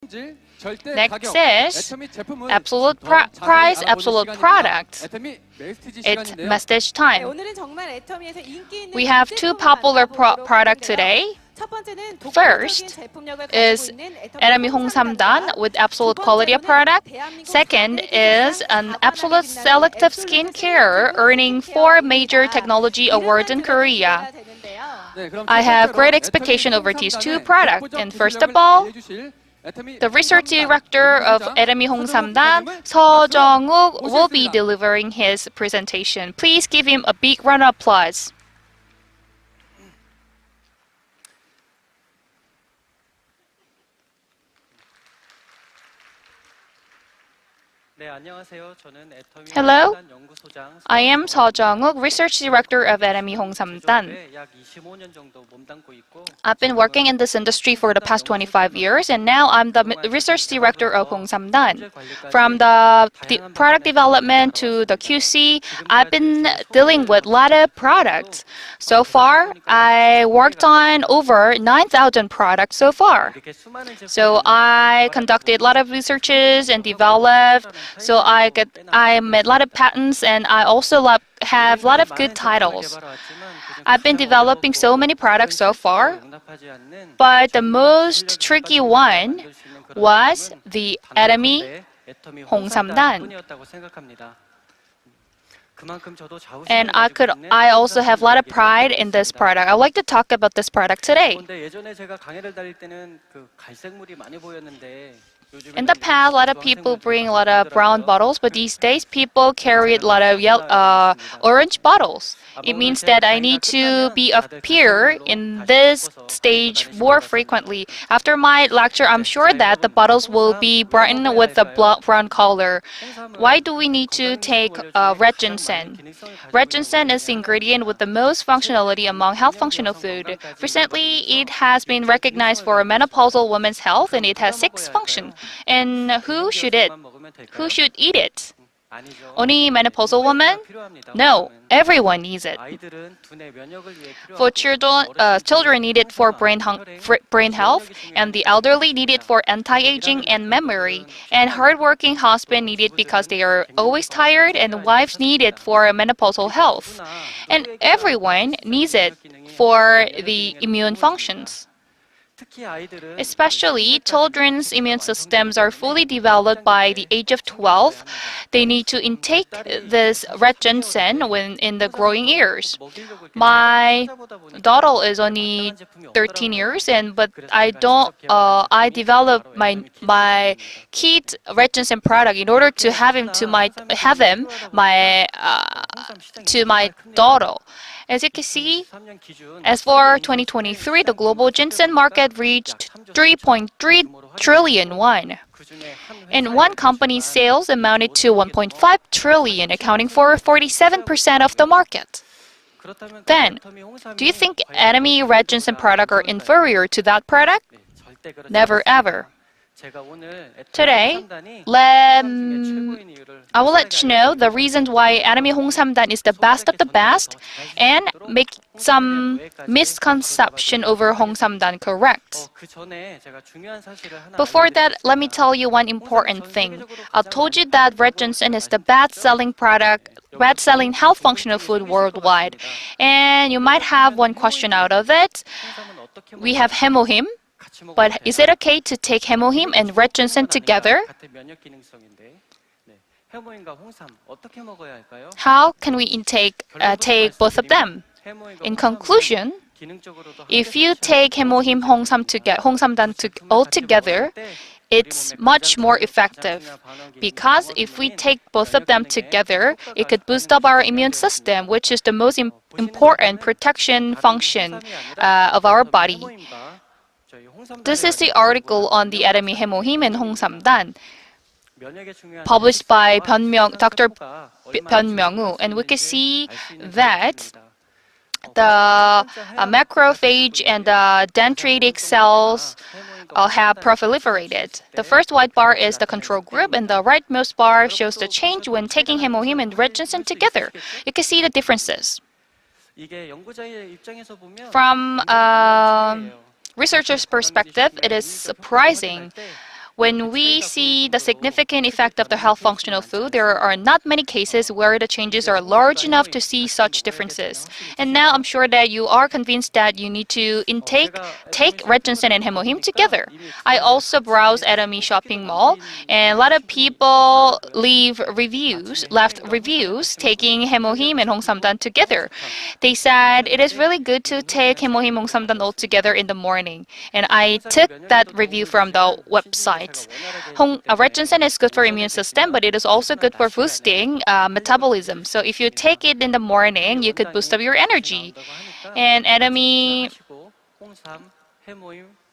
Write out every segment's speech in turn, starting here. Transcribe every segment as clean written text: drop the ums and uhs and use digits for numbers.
Next is absolute price, absolute product. It's Masstige time. We have two popular products today. First is Atomy Hongsamdan with absolute quality of product. Second is an absolute selective skincare earning 4 major technology awards in Korea. I have great expectation over these two products. And first of all, the research director of Atomy Hongsamdan, Seo Jung-wook, will be delivering his presentation. Please give him a big round of applause. Hello, I am Seo Jung-wook, Research Director of Atomy Hongsamdan. I've been working in this industry for the past 25 years, and now I'm the Research Director of Hongsamdan. From the product development to the QC, I've been dealing with a lot of products. So far, I worked on over 9,000 products so far. So I conducted a lot of researches and developed. So I made a lot of patents, and I also have a lot of good titles. I've been developing so many products so far, but the most tricky one was the Atomy Hongsamdan. And I also have a lot of pride in this product. I'd like to talk about this product today. In the past, a lot of people bring a lot of brown bottles, but these days people carry a lot of orange bottles. It means that I need to appear in this stage more frequently. After my lecture, I'm sure that the bottles will be brightened with the brown color. Why do we need to take red ginseng? Red ginseng is the ingredient with the most functionality among health functional food. Recently, it has been recognized for a menopausal woman's health, and it has 6 functions. And who should eat it? Only menopausal women? No, everyone needs it. For children need it for brain health, and the elderly need it for anti-aging and memory. And hardworking husbands need it because they are always tired, and wives need it for menopausal health. And everyone needs it for the immune functions. Especially children's immune systems are fully developed by the age of 12. They need to intake this red ginseng when in the growing years. My daughter is only 13 years, but I developed my kid red ginseng product in order to have him to my daughter. As you can see, as for 2023, the global ginseng market reached 3.3 trillion won. And one company's sales amounted to 1.5 trillion, accounting for 47% of the market. Then, do you think Atomy red ginseng products are inferior to that product? Never ever. Today, I will let you know the reasons why Atomy Hongsamdan is the best of the best and make some misconception over Hongsamdan correct. Before that, let me tell you one important thing. I told you that red ginseng is the best-selling health functional food worldwide. And you might have one question out of it. We have hemohim. But is it okay to take hemohim and red ginseng together? How can we take both of them? In conclusion, if you take hemohim Hongsamdan all together, it's much more effective. Because if we take both of them together, it could boost up our immune system, which is the most important protection function of our body. This is the article on the Atomy hemohim and Hongsamdan, published by Dr. Byun Myung-woo, and we can see that the macrophage and the dendritic cells have proliferated. The first white bar is the control group, and the rightmost bar shows the change when taking hemohim and red ginseng together. You can see the differences. From researchers' perspective, it is surprising. When we see the significant effect of the health functional food, there are not many cases where the changes are large enough to see such differences. And now I'm sure that you are convinced that you need to take red ginseng and hemohim together. I also browse Atomy shopping mall, and a lot of people left reviews taking hemohim and Hongsamdan together. They said it is really good to take hemohim Hongsamdan all together in the morning, and I took that review from the website. Red ginseng is good for immune system, but it is also good for boosting metabolism. So if you take it in the morning, you could boost up your energy. And Atomy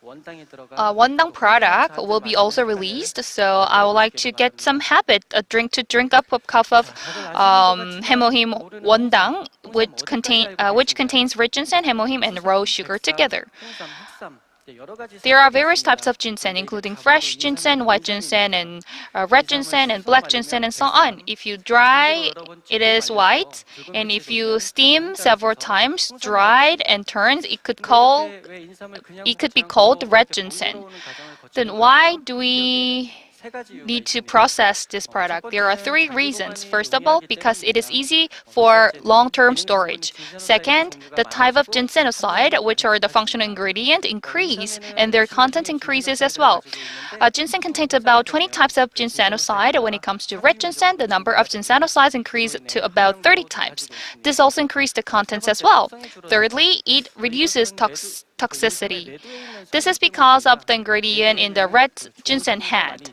Wondang product will be also released, so I would like to get some habit, a drink to drink up a cup of hemohim Wondang, which contains red ginseng, hemohim, and raw sugar together. There are various types of ginseng, including fresh ginseng, white ginseng, and red ginseng, and black ginseng, and so on. If you dry, it is white, and if you steam several times, dried and turned, it could be called red ginseng. Then why do we need to process this product? There are three reasons. First of all, because it is easy for long-term storage. Second, the type of ginsenoside, which are the functional ingredient, increase, and their content increases as well. Ginseng contains about 20 types of ginsenoside. When it comes to red ginseng, the number of ginsenosides increase to about 30 types. This also increases the contents as well. Thirdly, it reduces toxicity. This is because of the ingredient in the red ginseng head.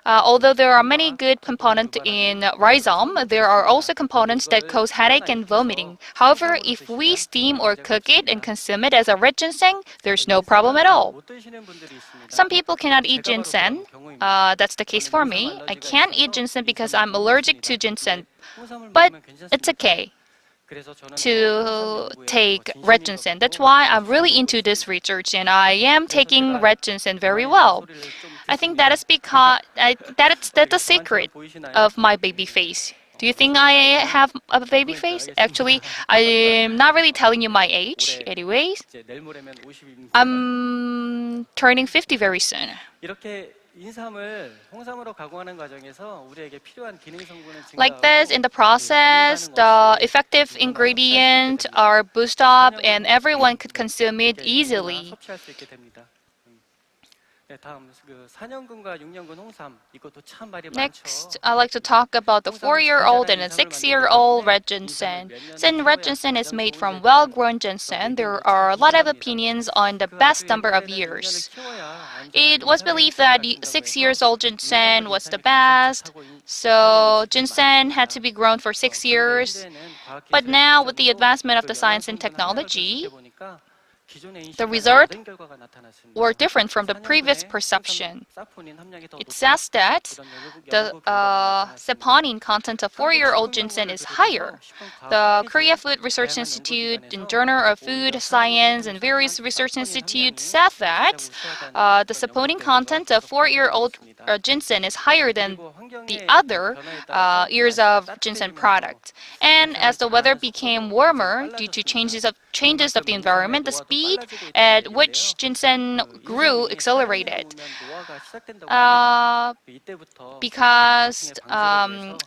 Although there are many good components in rhizome, there are also components that cause headache and vomiting. However, if we steam or cook it and consume it as a red ginseng, there's no problem at all. Some people cannot eat ginseng. That's the case for me. I can't eat ginseng because I'm allergic to ginseng, but it's okay to take red ginseng. That's why I'm really into this research, and I am taking red ginseng very well. I think that is because that's the secret of my baby face. Do you think I have a baby face? Actually, I'm not really telling you my age. Anyways, I'm turning 50 very soon. Like this, in the process, the effective ingredients are boosted up and everyone could consume it easily. Next, I'd like to talk about the 4-year-old and a 6-year-old red ginseng. Since red ginseng is made from well-grown ginseng, there are a lot of opinions on the best number of years. It was believed that 6-year-old ginseng was the best, so ginseng had to be grown for 6 years. But now, with the advancement of the science and technology, the results were different from the previous perception. It says that the saponin content of 4-year-old ginseng is higher. The Korea Food Research Institute and Journal of Food Science and various research institutes said that the saponin content of 4-year-old ginseng is higher than the other years of ginseng product. And as the weather became warmer due to changes of the environment, the speed at which ginseng grew accelerated. Because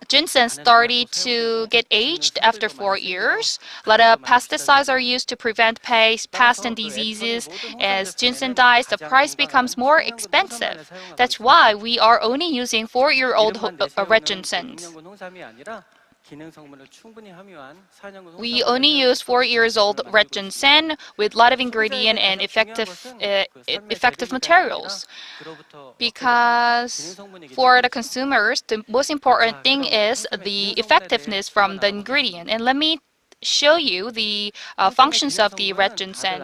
ginseng started to get aged after 4 years, a lot of pesticides are used to prevent pests and diseases. As ginseng dies, the price becomes more expensive. That's why we are only using 4-year-old red ginsengs. We only use 4 years old red ginseng with a lot of ingredient and effective materials. Because for the consumers, the most important thing is the effectiveness from the ingredient. And let me show you the functions of the red ginseng.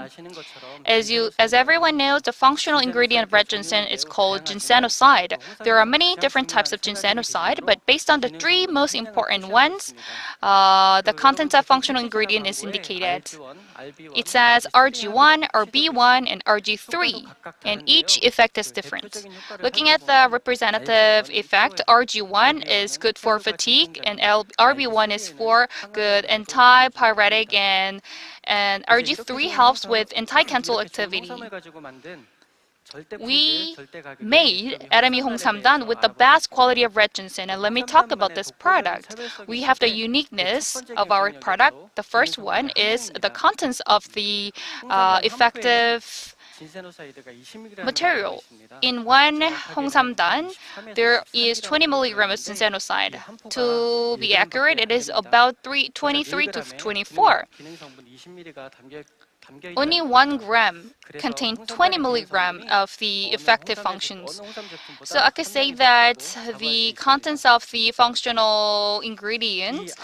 As everyone knows, the functional ingredient of red ginseng is called ginsenoside. There are many different types of ginsenoside, but based on the 3 most important ones, the content of functional ingredient is indicated. It says RG1, RB1, and RG3, and each effect is different. Looking at the representative effect, RG1 is good for fatigue, and RB1 is for good anti-pyretic, and RG3 helps with anti-cancer activity. we made Atomy Hongsamdan with the best quality of red ginseng. And let me talk about this product. We have the uniqueness of our product. The first one is the contents of the effective material. In one Hongsamdan, there is 20 milligrams of ginsenoside. To be accurate, it is about 23 to 24. Only 1 gram contains 20 milligrams of the effective functions. So I could say that the contents of the functional ingredients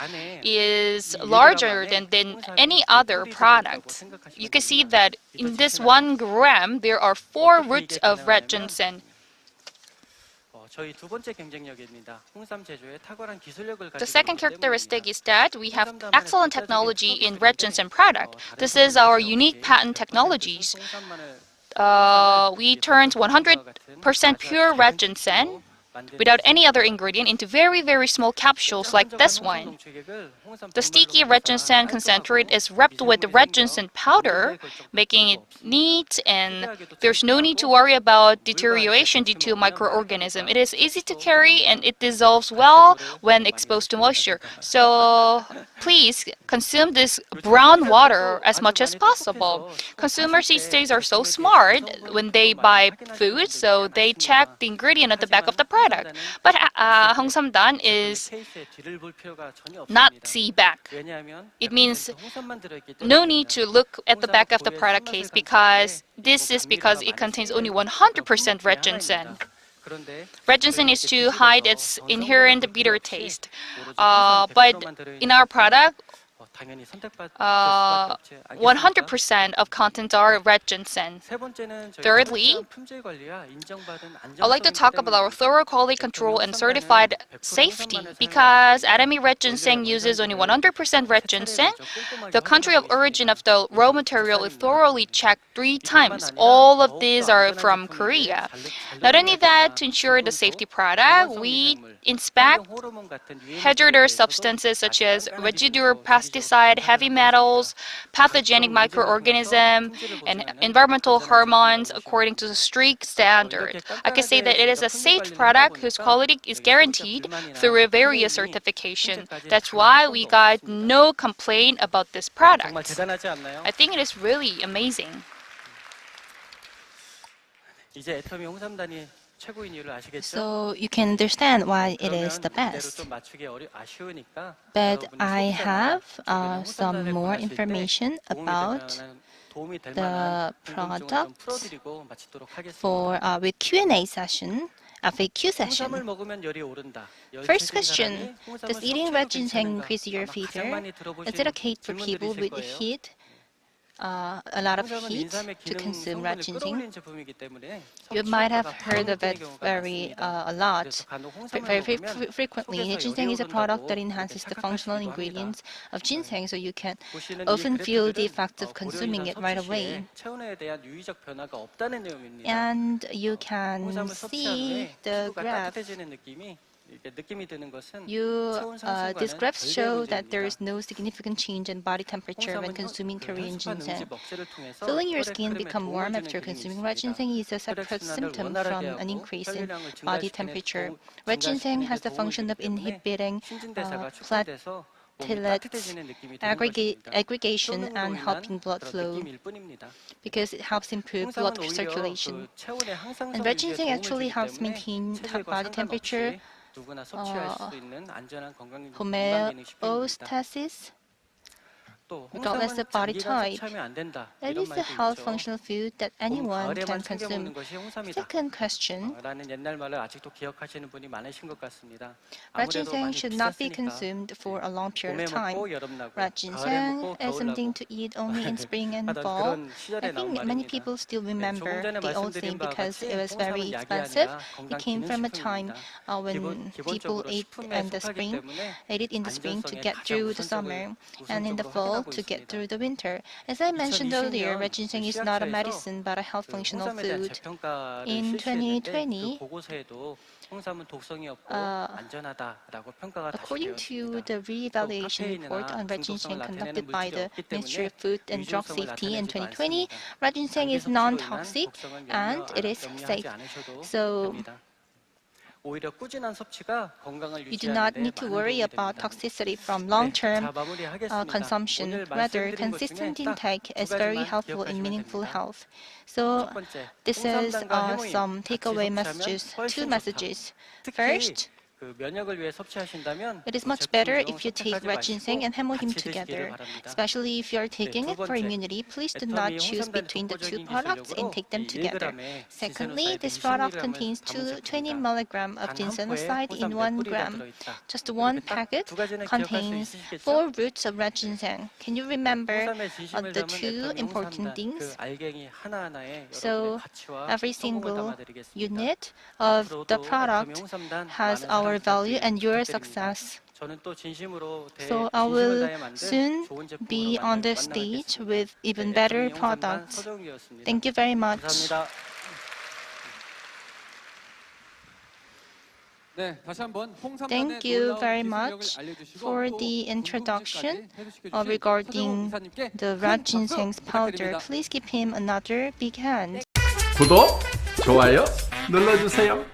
is larger than any other product. You can see that in this 1 gram, there are 4 roots of red ginseng. The second characteristic is that we have excellent technology in red ginseng product. This is our unique patent technologies. We turned 100% pure red ginseng without any other ingredient into very, very small capsules like this one. The sticky red ginseng concentrate is wrapped with the red ginseng powder, making it neat, and there's no need to worry about deterioration due to microorganism. It is easy to carry and it dissolves well when exposed to moisture. So please consume this brown water as much as possible. Consumers these days are so smart when they buy food, so they check the ingredient at the back of the product. But Hongsamdan is not see back. It means no need to look at the back of the product case because this is because it contains only 100% red ginseng. Red ginseng is to hide its inherent bitter taste. But in our product, 100% of contents are red ginseng. Thirdly, I'd like to talk about our thorough quality control and certified safety. Because Atomy red ginseng uses only 100% red ginseng, the country of origin of the raw material is thoroughly checked 3 times. All of these are from Korea. Not only that, to ensure the safety product, we inspect hazardous substances such as residual pesticide, heavy metals, pathogenic microorganisms, and environmental hormones according to the strict standard. I can say that it is a safe product whose quality is guaranteed through various certification. That's why we got no complaint about this product. I think it is really amazing. So you can understand why it is the best. But I have some more information about the product for with Q&A session, FAQ session. First question: does eating red ginseng increase your fever? Is it okay for people with heat? A lot of heat to consume red ginseng. You might have heard of it very frequently. Ginseng is a product that enhances the functional ingredients of ginseng, so you can often feel the effects of consuming it right away. And you can see the graph. These graphs show that there is no significant change in body temperature when consuming Korean ginseng. Feeling your skin become warm after consuming red ginseng is a separate symptom from an increase in body temperature. Red ginseng has the function of inhibiting platelets aggregation and helping blood flow because it helps improve blood circulation. And red ginseng actually helps maintain body temperature, homeostasis, regardless of body type. It is a health functional food that anyone can consume. Second question: red ginseng should not be consumed for a long period of time. Red ginseng is something to eat only in spring and fall. I think many people still remember the old saying because it was very expensive. It came from a time when people ate it in the spring to get through the summer, and in the fall able to get through the winter. As I mentioned earlier, red ginseng is not a medicine but a health functional food. In 2020, according to the re-evaluation report on red ginseng conducted by the Ministry of Food and Drug Safety in 2020, red ginseng is non-toxic and it is safe. So you do not need to worry about toxicity from long-term consumption. Rather, consistent intake is very helpful in meaningful health. So this is some takeaway messages, two messages. First, it is much better if you take red ginseng and hemohim together, especially if you are taking it for immunity. Please do not choose between the two products and take them together. Secondly, this product contains 20 mg of ginsenoside in 1 gram. Just one packet contains 4 roots of red ginseng. Can you remember the two important things? So every single unit of the product has our value and your success. So I will soon be on the stage with even better products. Thank you very much. Thank you very much for the introduction regarding the red ginseng's powder. Please give him another big hand. 구독, 좋아요 눌러주세요.